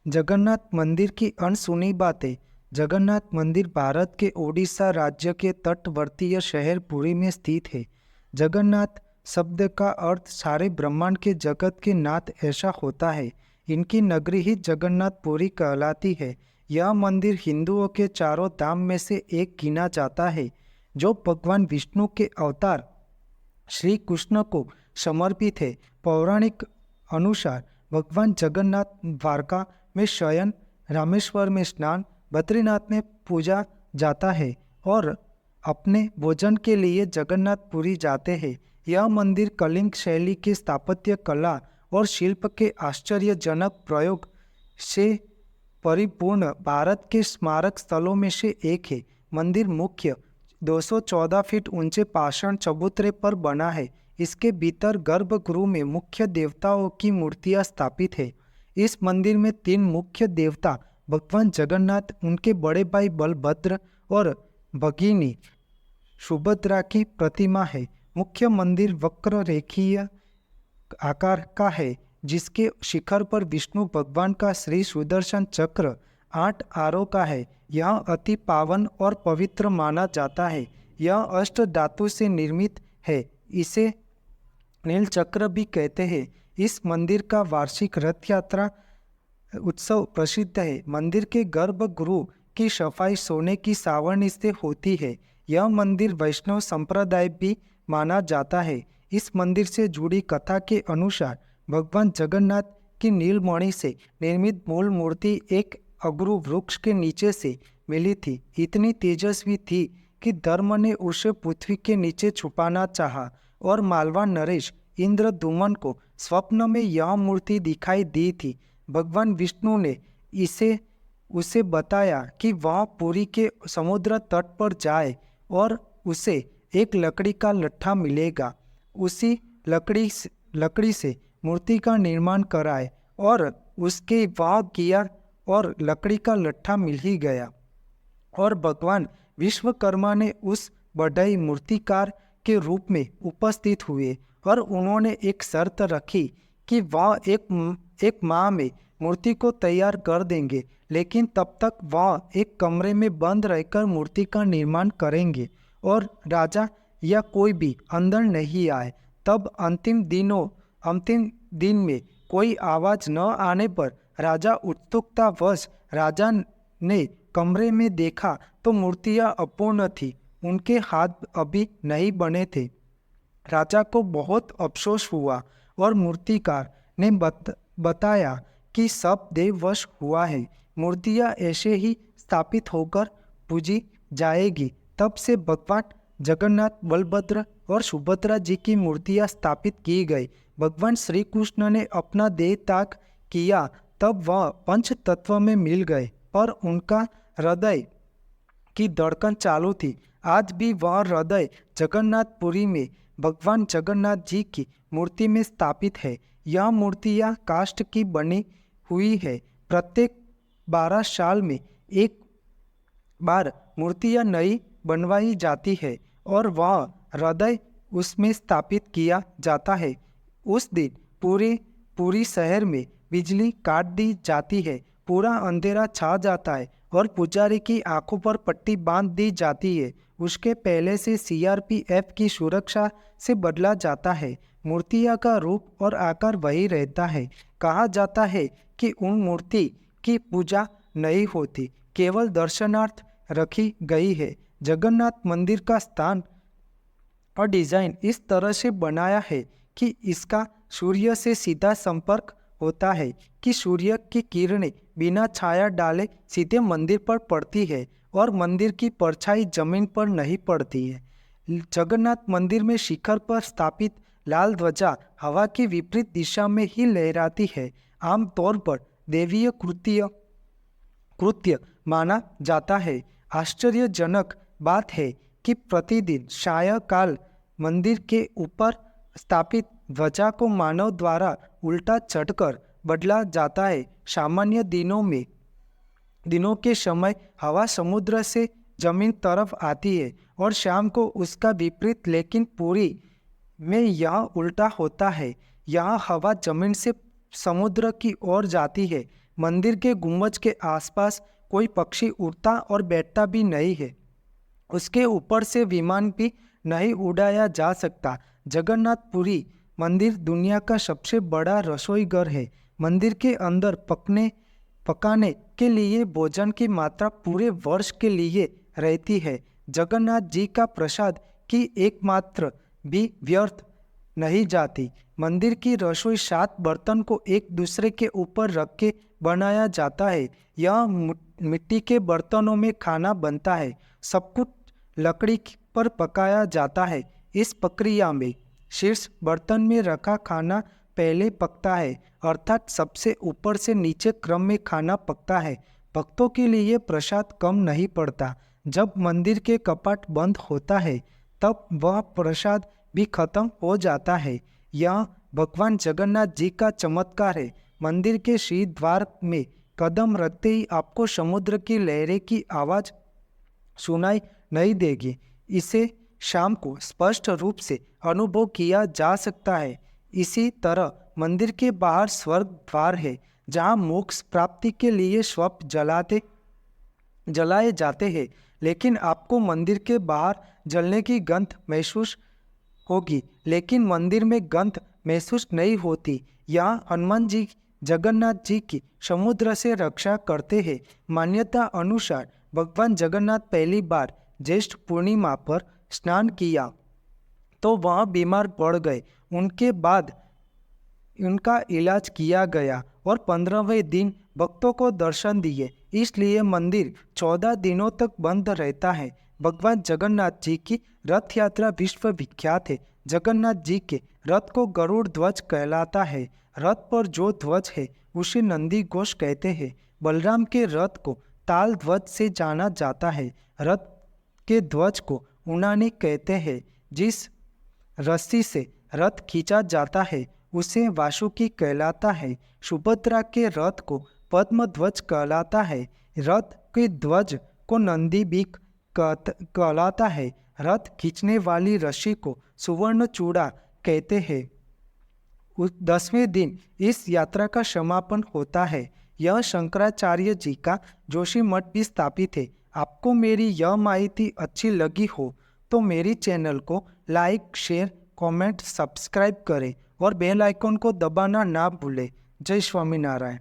जगन्नाथ मंदिर की अनसुनी बातें। जगन्नाथ मंदिर भारत के ओडिशा राज्य के तटवर्तीय शहर पुरी में स्थित है। जगन्नाथ शब्द का अर्थ सारे ब्रह्मांड के जगत के नाथ ऐसा होता है। इनकी नगरी ही जगन्नाथपुरी कहलाती है। यह मंदिर हिंदुओं के चारों धाम में से एक गिना जाता है, जो भगवान विष्णु के अवतार श्री कृष्ण को समर्पित है। पौराणिक अनुसार भगवान जगन्नाथ द्वारका में शयन, रामेश्वर में स्नान, बद्रीनाथ में पूजा जाता है और अपने भोजन के लिए जगन्नाथपुरी जाते हैं। यह मंदिर कलिंग शैली की स्थापत्य कला और शिल्प के आश्चर्यजनक प्रयोग से परिपूर्ण भारत के स्मारक स्थलों में से एक है। मंदिर मुख्य 214 फीट ऊंचे पाषाण चबूतरे पर बना है। इसके भीतर गर्भगृह में मुख्य देवताओं की मूर्तियां स्थापित है। इस मंदिर में 3 मुख्य देवता भगवान जगन्नाथ, उनके बड़े भाई बलभद्र और भगिनी सुभद्रा की प्रतिमा है। मुख्य मंदिर वक्र रेखीय आकार का है, जिसके शिखर पर विष्णु भगवान का श्री सुदर्शन चक्र 8 आरों का है। यह अति पावन और पवित्र माना जाता है। यह अष्ट धातु से निर्मित है। इसे नील चक्र भी कहते हैं। इस मंदिर का वार्षिक रथ यात्रा उत्सव प्रसिद्ध है। मंदिर के गर्भगृह की सफाई सोने की सावरणी से होती है। यह मंदिर वैष्णव संप्रदाय भी माना जाता है। इस मंदिर से जुड़ी कथा के अनुसार भगवान जगन्नाथ की नीलमणि से निर्मित मूल मूर्ति एक अगरू वृक्ष के नीचे से मिली थी। इतनी तेजस्वी थी कि धर्म ने उसे पृथ्वी के नीचे छुपाना चाहा और मालवा नरेश इंद्रद्युम्न को स्वप्न में यह मूर्ति दिखाई दी थी। भगवान विष्णु ने उसे बताया कि वह पुरी के समुद्र तट पर जाए और उसे एक लकड़ी का लट्ठा मिलेगा। उसी लकड़ी से मूर्ति का निर्माण कराए और उसके वह किया और लकड़ी का लट्ठा मिल ही गया। और भगवान विश्वकर्मा ने उस बढ़ई मूर्तिकार के रूप में उपस्थित हुए और उन्होंने एक शर्त रखी कि वह एक माह में मूर्ति को तैयार कर देंगे, लेकिन तब तक वह एक कमरे में बंद रहकर मूर्ति का निर्माण करेंगे और राजा या कोई भी अंदर नहीं आए। तब अंतिम दिन में कोई आवाज न आने पर राजा उत्सुकतावश राजा ने कमरे में देखा तो मूर्तियां अपूर्ण थी। उनके हाथ अभी नहीं बने थे। राजा को बहुत अफसोस हुआ और मूर्तिकार ने बताया कि सब देववश हुआ है। मूर्तियां ऐसे ही स्थापित होकर पूजी जाएगी। तब से भगवान जगन्नाथ, बलभद्र और सुभद्रा जी की मूर्तियां स्थापित की गई। भगवान श्री कृष्ण ने अपना देह त्याग किया तब वह पंच तत्व में मिल गए, पर उनका हृदय की धड़कन चालू थी। आज भी वह हृदय जगन्नाथपुरी में भगवान जगन्नाथ जी की मूर्ति में स्थापित है। यह मूर्तियां काष्ठ की बनी हुई है। प्रत्येक 12 साल में एक बार मूर्तियां नई बनवाई जाती है और वह हृदय उसमें स्थापित किया जाता है। उस दिन पूरी शहर में बिजली काट दी जाती है। पूरा अंधेरा छा जाता है और पुजारी की आंखों पर पट्टी बांध दी जाती है। उसके पहले से सीआरपीएफ की सुरक्षा से बदला जाता है। मूर्तियां का रूप और आकार वही रहता है। कहा जाता है कि उन मूर्ति की पूजा नहीं होती, केवल दर्शनार्थ रखी गई है। जगन्नाथ मंदिर का स्थान और डिजाइन इस तरह से बनाया है कि इसका सूर्य से सीधा संपर्क होता है कि सूर्य की किरणें बिना छाया डाले सीधे मंदिर पर पड़ती है और मंदिर की परछाई जमीन पर नहीं पड़ती है। जगन्नाथ मंदिर में शिखर पर स्थापित लाल ध्वजा हवा की विपरीत दिशा में ही लहराती है। आमतौर पर देवीय कृत्य माना जाता है। आश्चर्यजनक बात है कि प्रतिदिन सायंकाल मंदिर के ऊपर स्थापित ध्वजा को मानव द्वारा उल्टा चढ़कर बदला जाता है। सामान्य दिनों के समय हवा समुद्र से जमीन तरफ आती है और शाम को उसका विपरीत, लेकिन पुरी में यह उल्टा होता है। यहाँ हवा जमीन से समुद्र की ओर जाती है। मंदिर के गुंबज के आसपास कोई पक्षी उड़ता और बैठता भी नहीं है। उसके ऊपर से विमान भी नहीं उड़ाया जा सकता। जगन्नाथपुरी मंदिर दुनिया का सबसे बड़ा रसोई घर है। मंदिर के अंदर पकाने के लिए भोजन की मात्रा पूरे वर्ष के लिए रहती है। जगन्नाथ जी का प्रसाद की एकमात्र भी व्यर्थ नहीं जाती। मंदिर की रसोई 7 बर्तन को एक दूसरे के ऊपर रख के बनाया जाता है। यह मिट्टी के बर्तनों में खाना बनता है। सब कुछ लकड़ी पर पकाया जाता है। इस प्रक्रिया में शीर्ष बर्तन में रखा खाना पहले पकता है, अर्थात सबसे ऊपर से नीचे क्रम में खाना पकता है। भक्तों के लिए प्रसाद कम नहीं पड़ता। जब मंदिर के कपाट बंद होता है तब वह प्रसाद भी खत्म हो जाता है। यह भगवान जगन्नाथ जी का चमत्कार है। मंदिर के श्री द्वार में कदम रखते ही आपको समुद्र की लहरें की आवाज़ सुनाई नहीं देगी। इसे शाम को स्पष्ट रूप से अनुभव किया जा सकता है। इसी तरह मंदिर के बाहर स्वर्ग द्वार है, जहाँ मोक्ष प्राप्ति के लिए श्वप जलाए जाते हैं। लेकिन आपको मंदिर के बाहर जलने की गंध महसूस होगी, लेकिन मंदिर में गंध महसूस नहीं होती। यहाँ हनुमान जी जगन्नाथ जी की समुद्र से रक्षा करते हैं। मान्यता अनुसार भगवान जगन्नाथ पहली बार ज्येष्ठ पूर्णिमा पर स्नान किया तो वह बीमार पड़ गए। उनके बाद उनका इलाज किया गया और 15वें दिन भक्तों को दर्शन दिए। इसलिए मंदिर 14 दिनों तक बंद रहता है। भगवान जगन्नाथ जी की रथ यात्रा विश्व विख्यात है। जगन्नाथ जी के रथ को गरुड़ ध्वज कहलाता है। रथ पर जो ध्वज है उसे नंदी घोष कहते हैं। बलराम के रथ को ताल ध्वज से जाना जाता है। रथ के ध्वज को उड़ानी कहते हैं। जिस रस्सी से रथ खींचा जाता है उसे वासुकी कहलाता है। सुभद्रा के रथ को पद्म ध्वज कहलाता है। रथ के ध्वज को नंदी भी कहलाता है। रथ खींचने वाली रस्सी को सुवर्ण चूड़ा कहते हैं। 10वें दिन इस यात्रा का समापन होता है। यह शंकराचार्य जी का जोशी मठ भी स्थापित है। आपको मेरी यह माहिती अच्छी लगी हो तो मेरी चैनल को लाइक, शेयर, कमेंट, सब्सक्राइब करें और बेल आइकन को दबाना ना भूलें। जय स्वामीनारायण।